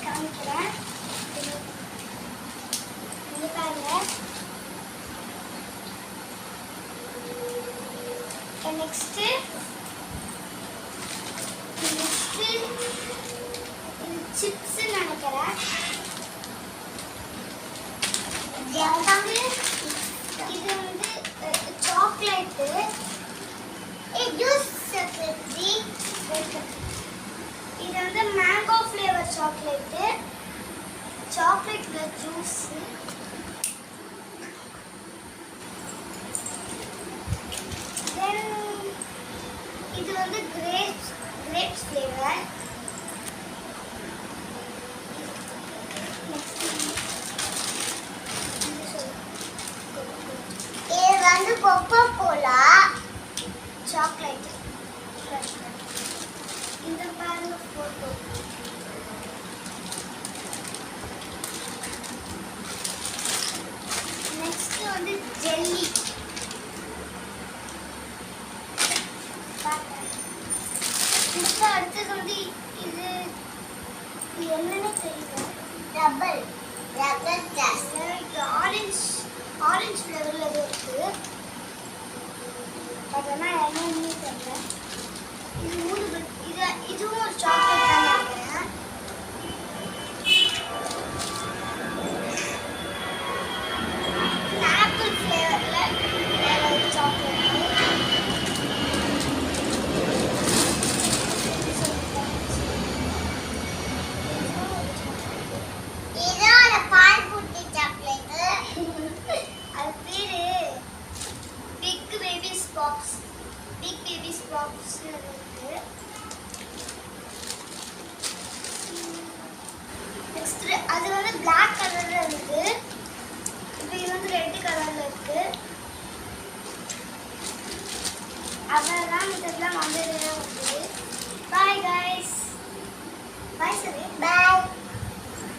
காமிக்கிறேன். இங்க பாருங்க. நெக்ஸ்ட் சிப்ஸ் நினைக்கிறேன். இது வந்து சாக்லேட். இது வந்து மேங்கோ ஃப்ளேவர் சாக்லேட். சாக்லேட்ல ஜூஸ். இது வந்து கிரேப்ஸ் ஃப்ளேவர். இது வந்து கோகோ கோலா சாக்லேட். இந்த பாருங்க போட்டோ. நெக்ஸ்ட் வந்து ஜெல்லி. இப்போ அடுத்தது வந்து இது என்னன்னு தெரியல. Rubber class. ஆரஞ்சு ஃப்ளேவர்ல இருக்கு. அதெல்லாம் என்னன்னு தெரியல. இதுவும் ஒரு சாக்லேட் தான் நினைக்கிறேன். ஆப்பிள் ஃப்ளேவர்ல சாக்லேட். பிக் பேபிஸ் பாக்ஸ் இருக்கு. நெக்ஸ்ட் அது வந்து Black கலர்ல இருக்கு. இப்போ இது வந்து ரெட் கலர்ல இருக்கு. அதெல்லாம் இதெல்லாம் வந்து பை गाइस. பை சரி. பை.